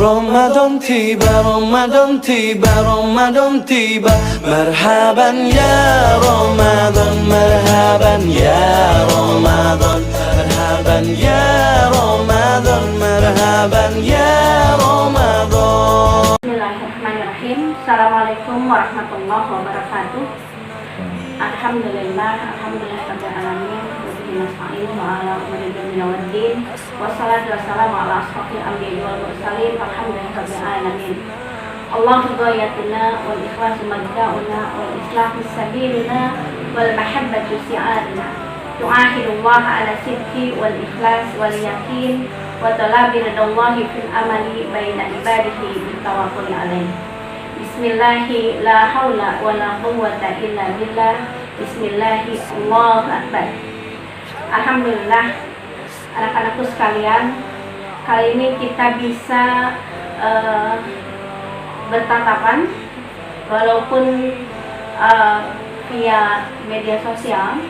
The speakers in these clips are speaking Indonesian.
Ramadan tiba, Ramadan tiba, Ramadan tiba. Marhaban ya Ramadan, marhaban ya Ramadan, marhaban ya Ramadan, marhaban ya Ramadan. Bismillahirrahmanirrahim. Assalamualaikum warahmatullahi wabarakatuh. Alhamdulillah, rabbil alamin. Nasta'in wa ala umuri dunya waddin. Wassalatu wassalamu ala ashrofil anbiya'i wal mursalin. Alhamdulillahi rabbil alamin. Allahu ghayatuna wal ikhlasu mabda'una wal islahu sabiluna wal mahabbatu si'aruna. Tu'ahidullah ala sidqi wal ikhlas wal yakin wa talabi ridallahi fil amali baina ibadihi bil tawakkuli alaih. Bismillahi la haula wa la quwwata illa billah. Bismillahi Allahu akbar. Alhamdulillah, anak-anakku sekalian, kali ini kita bisa bertatapan walaupun via media sosial,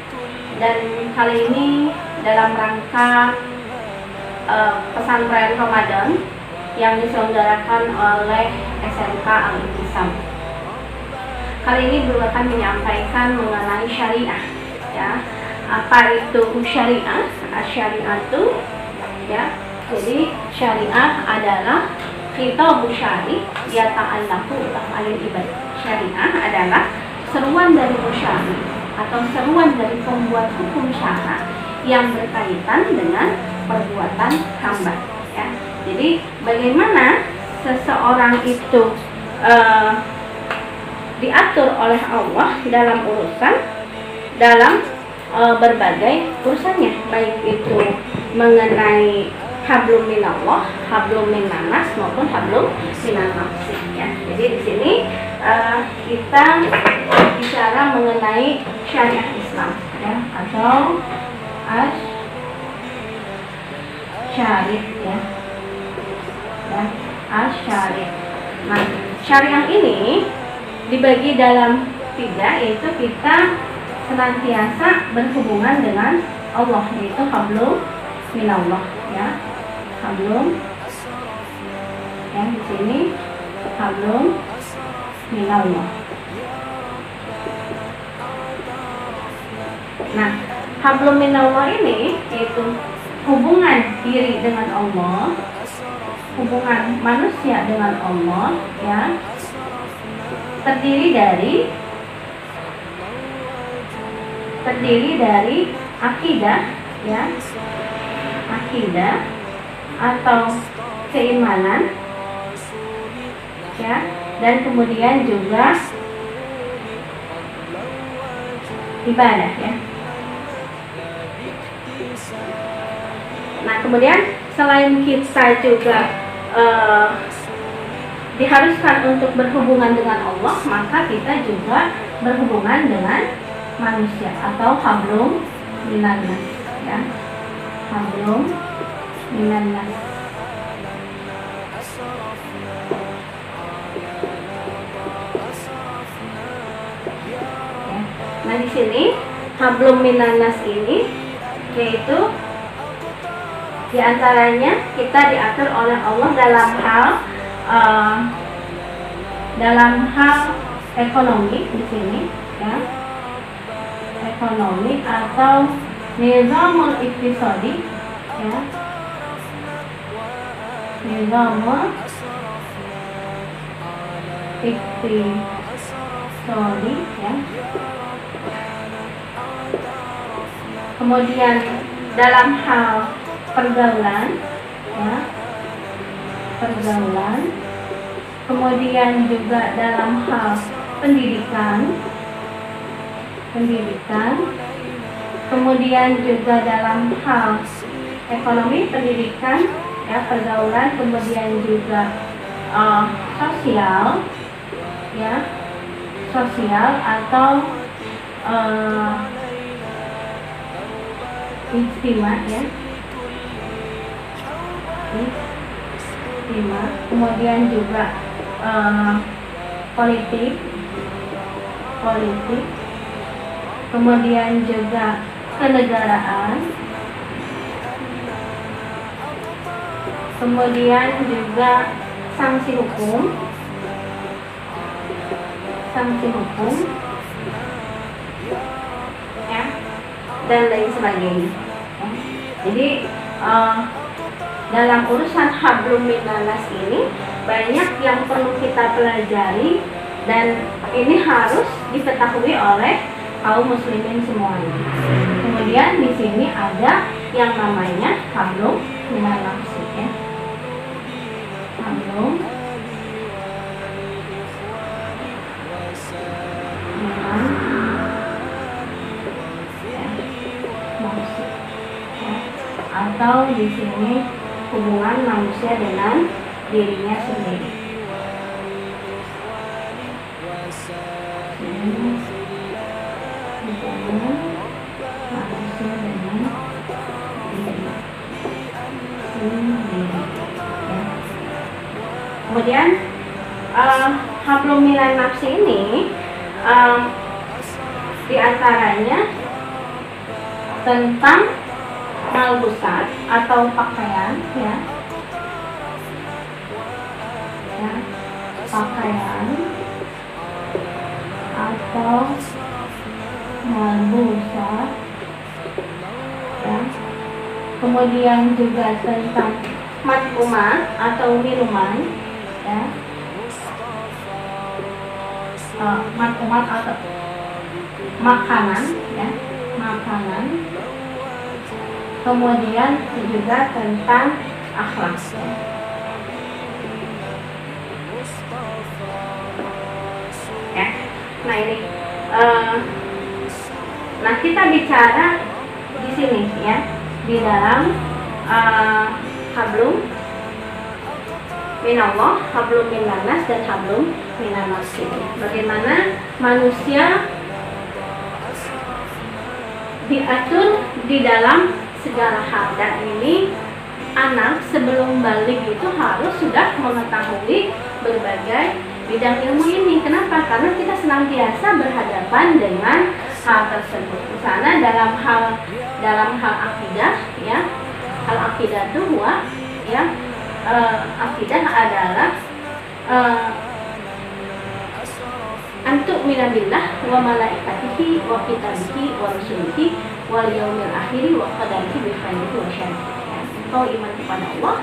dan kali ini dalam rangka pesantren Ramadan yang diselenggarakan oleh SMK Al-Intisam. Kali ini akan menyampaikan mengenai syariah, ya. Apa itu syariah? Syariah itu, ya. Jadi syariah adalah khitabus syari' yata'allaqu bi af'alil ibad. Syariah adalah seruan dari musyari atau seruan dari pembuat hukum syara yang berkaitan dengan perbuatan hamba, ya. Jadi bagaimana seseorang itu diatur oleh Allah dalam urusan, dalam berbagai urusannya, baik itu mengenai hablum minallah, hablum minannas maupun hablum minannafs, ya. Jadi di sini kita bicara mengenai syariah Islam, ya, atau syariah, ya, syariah. Nah, syariah ini dibagi dalam tiga, yaitu kita senantiasa berhubungan dengan Allah, yaitu hablum minallah, ya, hablum, ya, di sini hablum minallah. Nah, hablum minallah ini yaitu hubungan diri dengan Allah, hubungan manusia dengan Allah, ya, terdiri dari akidah, ya, akidah atau keimanan, ya, dan kemudian juga ibadah, ya. Nah, kemudian selain kita juga diharuskan untuk berhubungan dengan Allah, maka kita juga berhubungan dengan manusia atau hablum minannas, ya, hablum minannas. Ya. Nah, di sini hablum minannas ini yaitu diantaranya kita diatur oleh Allah dalam hal ekonomi di sini, ya, ekonomi atau nizamul iktisadi, ya, nizamul iktisadi, ya. Kemudian dalam hal pergaulan, ya, pergaulan. Kemudian juga dalam hal pendidikan, kemudian juga dalam hal ekonomi, pendidikan, ya, pergaulan, kemudian juga sosial, ya, sosial atau ijtima, ya, ijtima. Kemudian juga politik, kemudian juga kenegaraan, kemudian juga sanksi hukum, ya, dan lain sebagainya. Ya. Jadi dalam urusan hablum minanas ini banyak yang perlu kita pelajari dan ini harus diketahui oleh kaum muslimin semuanya. Kemudian di sini ada yang namanya hablum minanas, ya. Hablum atau di sini hubungan manusia dengan dirinya sendiri. Hubungan manusia dengan diri sendiri. Ya. Kemudian hablum minan nafsi ini diantaranya tentang malbusat atau pakaian, ya, pakaian atau malbusat, ya. Kemudian juga tentang mat'umat atau minuman, ya, mat'umat atau makanan, ya, makanan. Kemudian juga tentang akhlak. Ya. Nah ini, nah kita bicara di sini, ya, di dalam hablum minallah, hablum minanas, dan hablum minanas ini. Bagaimana manusia diatur di dalam segala hal, dan ini anak sebelum balik itu harus sudah mengetahui berbagai bidang ilmu ini. Kenapa? Karena kita senantiasa berhadapan dengan hal tersebut. Misalnya dalam hal akidah, ya, hal akidah itu ya, akidah adalah antuk minabillah wa malaikatihi wa kitabihi wa rusulihi wal yaumil akhiri wa qadarihi bi khairihi wa syarrihi. Engkau iman kepada Allah,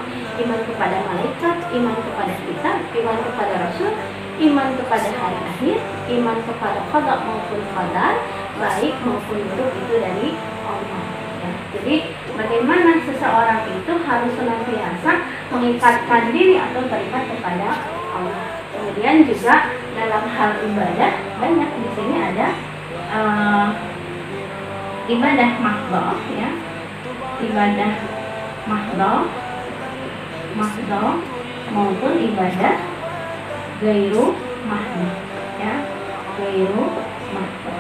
iman kepada malaikat, iman kepada kitab, iman kepada rasul, iman kepada hari akhir, iman kepada qada maupun qadar, baik maupun buruk itu dari Allah. Ya. Jadi bagaimana seseorang itu harus senantiasa mengikatkan diri atau terikat kepada Allah. Kemudian juga dalam hal ibadah banyak di sini ada ibadah mahdhah, ya, ibadah mahdhah maupun ibadah ghairu mahdhah, ya, ghairu mahdhah.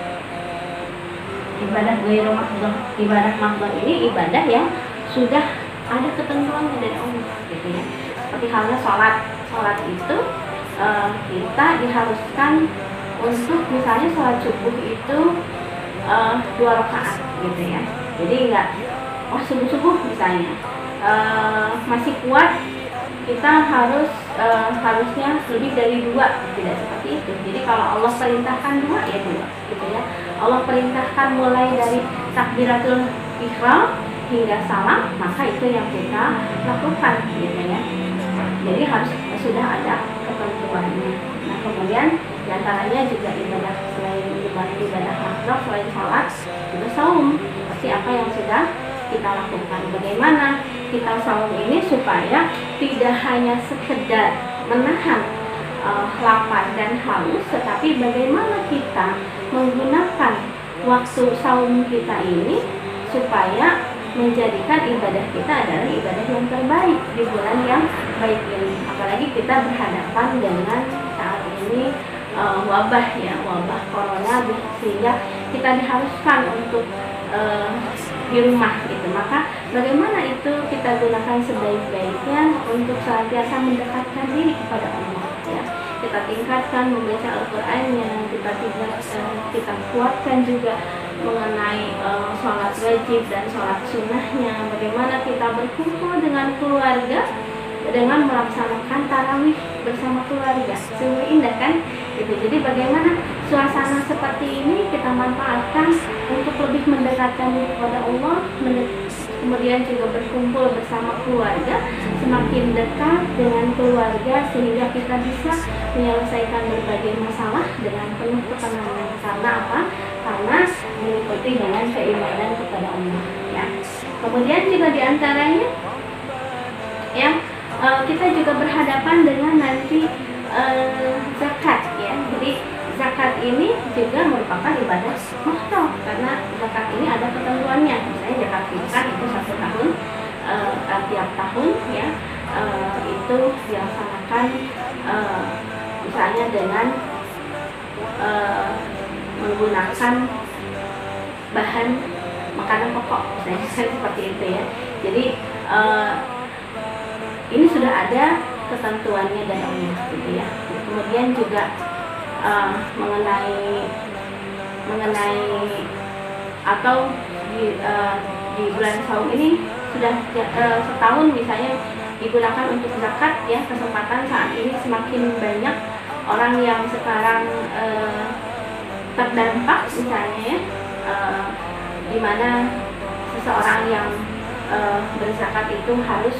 Ibadah ghairu mahdhah, ibadah mahdhah ini ibadah yang sudah ada ketentuannya dari Allah, gitu ya. Seperti halnya sholat itu kita diharuskan untuk misalnya sholat subuh itu 2 rakaat, gitu ya. Jadi enggak, subuh misalnya masih kuat, kita harusnya lebih dari 2, tidak seperti itu. Jadi kalau Allah perintahkan 2 ya 2, gitu ya. Allah perintahkan mulai dari takbiratul ihram hingga salam, maka itu yang kita lakukan, gitu ya. Jadi harus sudah ada ketentuannya. Nah kemudian diantaranya juga ibadah selain ibadah mahdhah, selain salat juga saum, seperti apa yang sudah kita lakukan. Bagaimana kita saum ini supaya tidak hanya sekedar menahan lapar dan haus, tetapi bagaimana kita menggunakan waktu saum kita ini supaya menjadikan ibadah kita adalah ibadah yang terbaik di bulan yang baik ini. Apalagi kita berhadapan dengan saat ini wabah, ya, wabah corona, sehingga kita diharuskan untuk di rumah, gitu. Maka bagaimana itu kita gunakan sebaik-baiknya untuk senantiasa mendekatkan diri kepada Allah, ya. Kita tingkatkan membaca Al-Qur'annya, kita kuatkan juga mengenai sholat wajib dan sholat sunnahnya. Bagaimana kita berkumpul dengan keluarga dengan melaksanakan tarawih bersama keluarga. Sungguh indah kan? Gitu. Jadi bagaimana suasana seperti ini kita manfaatkan untuk lebih mendekatkan diri kepada Allah, kemudian juga berkumpul bersama keluarga, semakin dekat dengan keluarga sehingga kita bisa menyelesaikan berbagai masalah dengan penuh ketenangan. Karena apa? Karena mengikuti dengan keimanan kepada Allah. Ya. Kemudian juga diantaranya, ya, kita juga berhadapan dengan nanti zakat, ya. Jadi zakat ini juga merupakan ibadah mahdoh karena zakat ini ada ketentuannya. Misalnya zakat fitrah itu 1 tahun, tiap tahun, ya, itu dilaksanakan misalnya dengan menggunakan bahan makanan pokok, misalnya seperti itu, ya. Jadi ini sudah ada ketentuannya dari Allah, gitu ya. Kemudian juga mengenai atau di bulan Saum ini sudah setahun misalnya digunakan untuk zakat, ya. Kesempatan saat ini semakin banyak orang yang sekarang terdampak misalnya, ya, di mana seseorang yang berzakat itu harus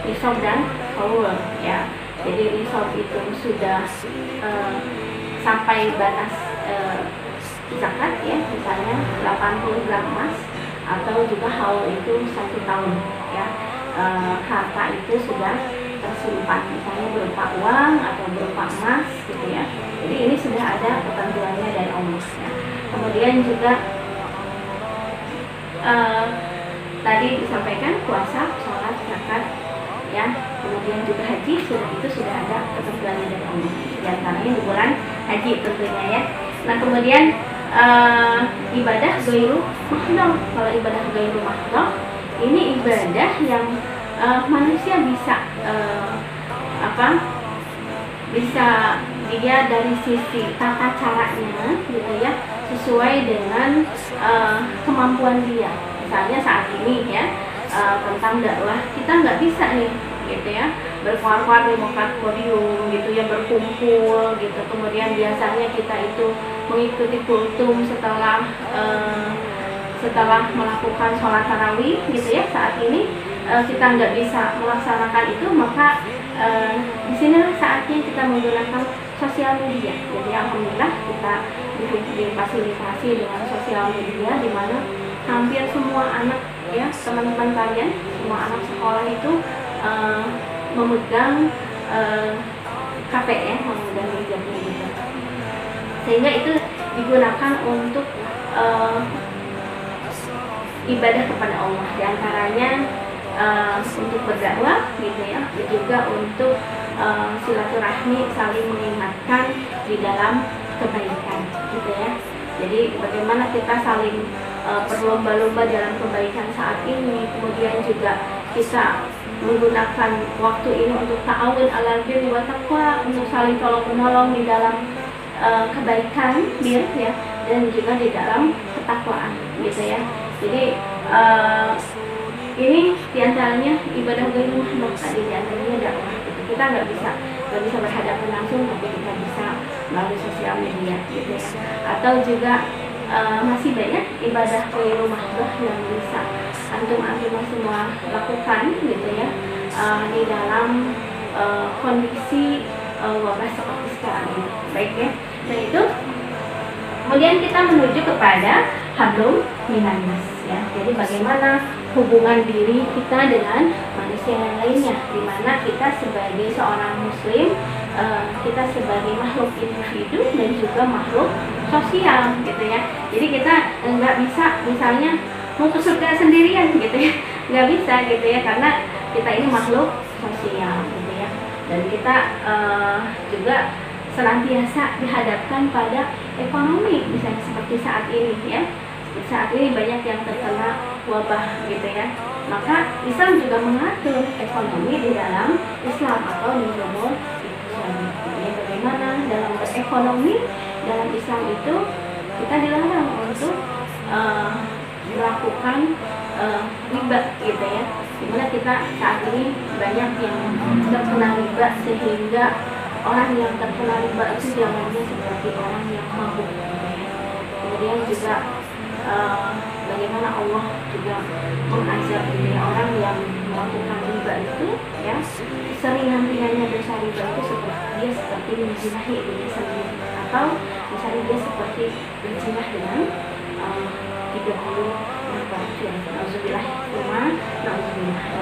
nisab dan haul, ya. Jadi nisab itu sudah sampai batas zakat, ya, misalnya 80 gram emas, atau juga haul itu 1 tahun, ya. Harta itu sudah tersimpan misalnya berupa uang atau berupa emas, gitu ya. Jadi ini sudah ada ketentuannya dari Allah, ya. Kemudian juga tadi disampaikan puasa, sholat, zakat, ya. Kemudian juga haji, itu sudah ada ketentuannya dari Allah. Di antaranya di bulan haji tentunya, ya. Nah, kemudian ibadah ghairu mahdoh. Kalau ibadah ghairu mahdoh ini ibadah yang manusia bisa bisa dia dari sisi tata caranya, gitu ya, sesuai dengan kemampuan dia. Misalnya saat ini, ya, tentang dakwah kita nggak bisa nih, gitu ya, berkuar-kuar di muka podium, gitu ya, berkumpul, gitu. Kemudian biasanya kita itu mengikuti kultum setelah melakukan sholat tarawih, gitu ya. Saat ini kita nggak bisa melaksanakan itu, maka disinilah saatnya kita menggunakan sosial media. Jadi alhamdulillah kita difasilitasi dengan sosial media, di mana hampir semua anak, ya, teman-teman kalian, semua anak sekolah itu memegang KPN, memegang hijabnya, gitu. Sehingga itu digunakan untuk ibadah kepada Allah, diantaranya untuk berdakwah, gitu ya, juga untuk silaturahmi, saling mengingatkan di dalam kebaikan, gitu ya. Jadi bagaimana kita saling berlomba-lomba dalam kebaikan saat ini. Kemudian juga kita menggunakan waktu ini untuk ta'awun 'alal birri wa taqwa, untuk saling tolong-menolong di dalam kebaikan, ya, dan juga di dalam ketakwaan, gitu ya. Jadi ini diantaranya ibadah ghairu mahdoh, tadi diantaranya dakwah, gitu. Kita nggak bisa berhadapan langsung, tapi kita bisa melalui sosial media, gitu ya. Atau juga masih banyak ibadah ghairu mahdoh yang bisa antum semua lakukan, gitu ya, di dalam kondisi wabah seperti sekarang ini. Baik, ya. Nah, itu kemudian kita menuju kepada hablum minan nas, ya. Jadi bagaimana hubungan diri kita dengan manusia yang lainnya, di mana kita sebagai seorang muslim, kita sebagai makhluk individu dan juga makhluk sosial, gitu ya. Jadi kita nggak bisa misalnya mau ke surga sendirian, gitu ya, nggak bisa, gitu ya, karena kita ini makhluk sosial, gitu ya. Dan kita juga senantiasa dihadapkan pada ekonomi, misalnya seperti saat ini, ya. Saat ini banyak yang terkena wabah, gitu ya. Maka Islam juga mengatur ekonomi di dalam Islam atau nizamul Islam. Jadi bagaimana dalam berekonomi dalam Islam itu kita dilarang untuk melakukan riba, riba gitu ya. Dimana kita saat ini banyak yang terkena riba, sehingga orang yang terkena riba itu jalannya seperti orang yang mabuk gitu ya. Kemudian juga bagaimana Allah juga mengazab orang yang melakukan riba itu ya, seringan-ringannya dosa riba itu dia seperti menzinahi dirinya sendiri, atau misalnya dia seperti berzinah dengan 30 mertuanya. Nauzubillah. Nah,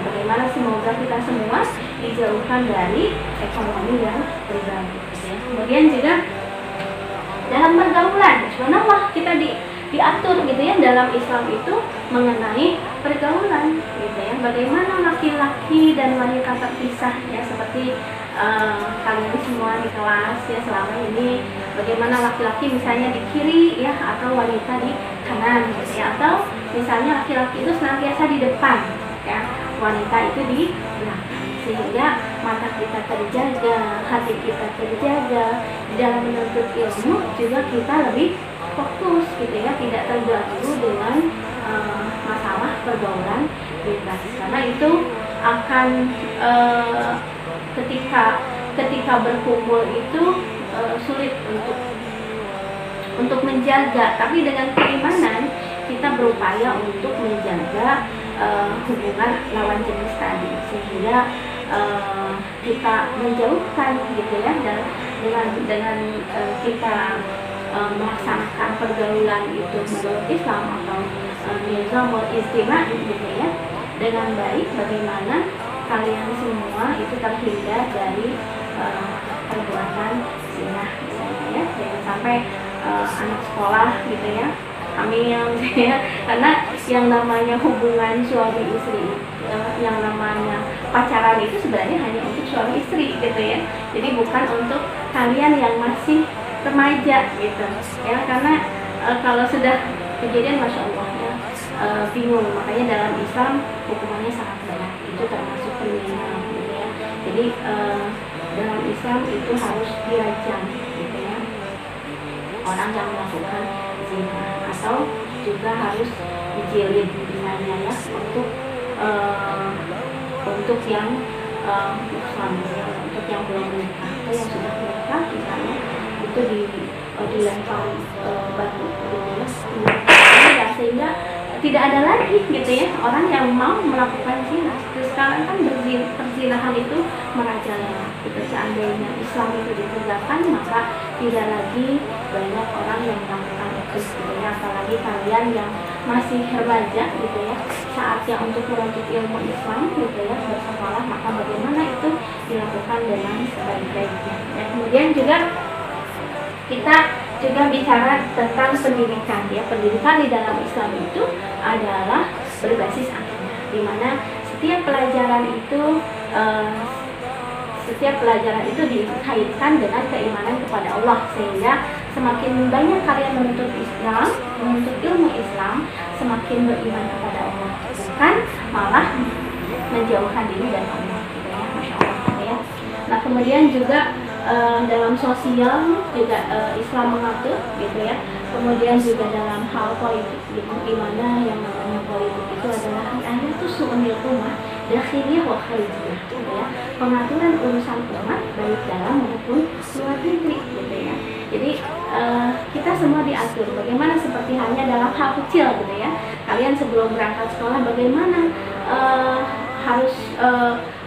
bagaimana semoga kita semua dijauhkan dari ekonomi yang riba gitu ya. Kemudian juga dalam pergaulan, subhanallah, kita diatur gitu ya dalam Islam itu mengenai pergaulan gitu ya. Bagaimana laki-laki dan wanita terpisah ya, seperti kalian semua di kelas ya selama ini, bagaimana laki-laki misalnya di kiri ya, atau wanita di kanan gitu ya, atau misalnya laki-laki itu senantiasa di depan ya, wanita itu di belakang, sehingga mata kita terjaga, hati kita terjaga, dalam menuntut ilmu juga kita lebih fokus gitu ya, tidak terganggu dengan masalah pergaulan bebas, karena itu akan ketika berkumpul itu sulit untuk menjaga, tapi dengan keimanan kita berupaya untuk menjaga hubungan lawan jenis tadi, sehingga kita menjauhkan gitu ya, dan dengan kita melaksanakan pergaulan itu menurut Islam atau nizamul ijtima gitu ya dengan baik, bagaimana kalian semua itu terhindar dari perbuatan zina misalnya ya, jangan sampai anak sekolah gitu ya hamil ya, karena yang namanya hubungan suami istri, yang namanya pacaran itu sebenarnya hanya untuk suami istri gitu ya, jadi bukan untuk kalian yang masih remaja gitu ya, karena kalau sudah kejadian masya Allah ya, bingung, makanya dalam Islam hukumannya sangat berat, itu termasuk penghinaan gitu ya, jadi dalam Islam itu harus dirajam gitu ya orang yang melakukan zina, atau juga harus dijilid misalnya ya, untuk yang suami ya, untuk yang belum menikah atau yang sudah menikah misalnya itu dilempar batu gitu ya, sehingga tidak ada lagi gitu ya orang yang mau melakukan zina. Sekarang kan perzinahan itu merajalela gitu. Seandainya Islam itu ditegakkan, maka tidak lagi banyak orang yang melakukan itu gitu ya, apalagi kalian yang masih remaja gitu ya, saatnya untuk menuntut ilmu Islam gitu ya, bersekolah, maka bagaimana itu dilakukan dengan sebaik-baiknya. Dan kemudian juga kita juga bicara tentang pendidikan ya. Pendidikan di dalam Islam itu adalah berbasis akidah, di mana setiap pelajaran itu dikaitkan dengan keimanan kepada Allah, sehingga semakin banyak kalian menuntut Islam, menuntut ilmu Islam, semakin beriman kepada Allah, bukan malah menjauhkan diri dari Allah gitu ya, masya Allah ya. Nah kemudian juga dalam sosial juga Islam mengatur gitu ya. Kemudian juga dalam hal politik, di mana yang namanya politik itu adalah ada tuh su'unil ummah dakhiliyah wa kharijiyah gitu ya, pengaturan urusan umat baik dalam maupun luar negeri gitu ya. Jadi kita semua diatur bagaimana, seperti halnya dalam hal kecil gitu ya, kalian sebelum berangkat sekolah bagaimana harus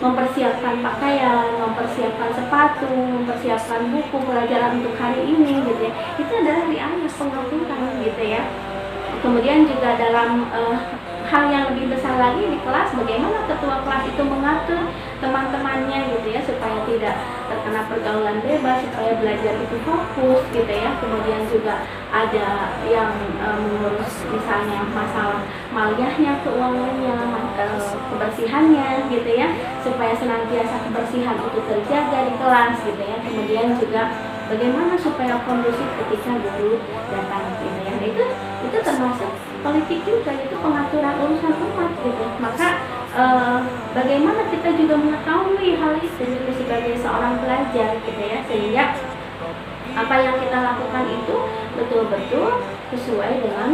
mempersiapkan pakaian, mempersiapkan sepatu, mempersiapkan buku pelajaran untuk hari ini gitu ya. Itu adalah riayah, pengaturan gitu ya. Kemudian juga dalam hal yang lebih besar lagi di kelas, bagaimana ketua kelas itu mengatur teman-temannya gitu ya, supaya tidak terkena pergaulan bebas, supaya belajar itu fokus gitu ya. Kemudian juga ada yang mengurus misalnya masalah maliyahnya, keuangannya, kebersihannya gitu ya, supaya senantiasa kebersihan itu terjaga di kelas gitu ya. Kemudian juga bagaimana supaya kondusif ketika guru datang gitu ya. Nah, itu termasuk politik juga, itu pengaturan urusan umat gitu. Maka bagaimana kita juga mengetahui hal itu gitu, sebagai seorang pelajar gitu ya, sehingga apa yang kita lakukan itu betul-betul sesuai dengan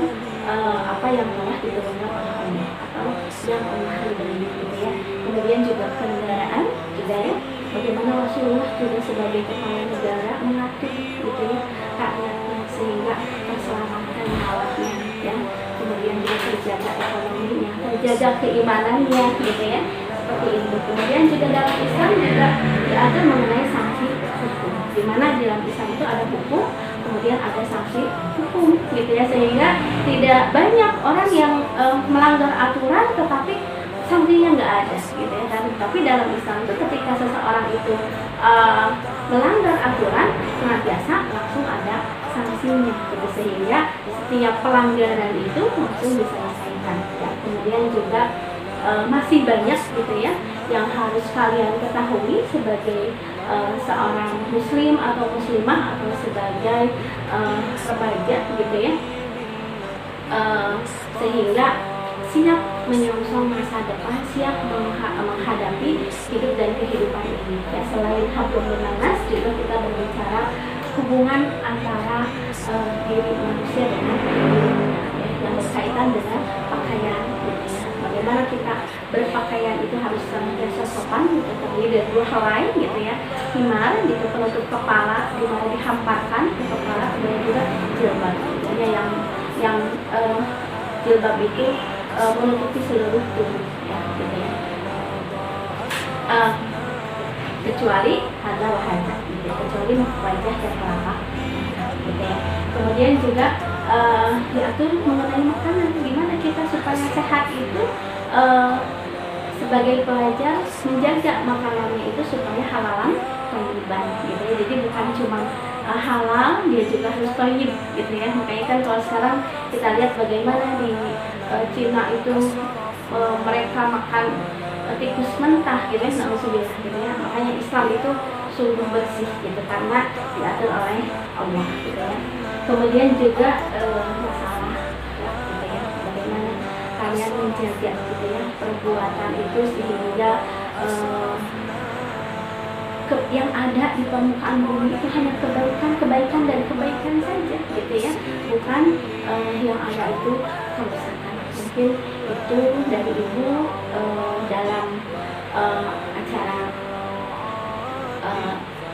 apa yang telah diturunkan oleh Allah, atau yang Allah ridhoi gitu ya. Kemudian juga kendaraan juga ya, bagaimana Rasulullah juga sebagai kepala negara mengatur gitu ya rakyatnya sehingga terselamatkan nyawanya ya, kemudian juga terjaga ekonominya, terjaga keimanannya gitu ya, seperti itu. Kemudian juga dalam Islam juga diatur mengenai sanksi hukum, di mana di dalam Islam itu ada hukum, kemudian ada sanksi hukum gitu ya, sehingga tidak banyak orang yang melanggar aturan tetapi sanksinya nggak ada gitu ya. Tapi dalam Islam itu ketika seseorang itu melanggar aturan senantiasa langsung ada sanksinya gitu, sehingga setiap pelanggaran itu langsung diselesaikan ya. Kemudian juga masih banyak gitu ya yang harus kalian ketahui sebagai seorang muslim atau muslimah atau sebagai remaja gitu ya, sehingga siap menyongsong masa depan, siap menghadapi hidup dan kehidupan ini ya. Selain hablum minan juga kita berbicara hubungan antara diri manusia dengan dirinya ya, yang berkaitan dengan pakaian gitu ya. Bagaimana kita berpakaian itu harus senantiasa sopan gitu, terdiri dari dua helai gitu ya, himar gitu penutup kepala di mana dihamparkan ke kepala, kemudian juga jilbab gitu ya, yang jilbab itu menutupi seluruh tubuh ya gitu ya, kecuali ada wajah gitu, kecuali wajah dan telapak gitu ya. Kemudian juga diatur mengenai makanan, gimana kita supaya sehat itu sebagai pelajar menjaga makanannya itu supaya halalan thayyiban gitu ya. Jadi bukan cuma halal, dia juga harus thayyib gitu ya. Makanya kan kalau sekarang kita lihat bagaimana di Cina itu mereka makan tikus mentah gitu ya, na'udzubillah gitu ya. Makanya Islam itu sungguh bersih gitu karena diatur oleh Allah gitu ya. Kemudian juga masalah ya, gitu ya, bagaimana kalian menjaga gitu ya perbuatan itu sehingga yang ada di permukaan bumi itu hanya kebaikan dan kebaikan saja gitu ya, bukan yang ada itu kerusakan. Mungkin itu dari Ibu dalam acara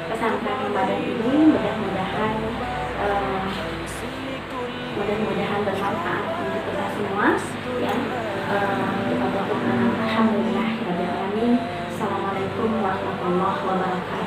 pesantren Ramadan ini, mudah-mudahan bermanfaat untuk kita semua ya. Kita berdoa alhamdulillah ya. Assalamualaikum warahmatullahi wabarakatuh.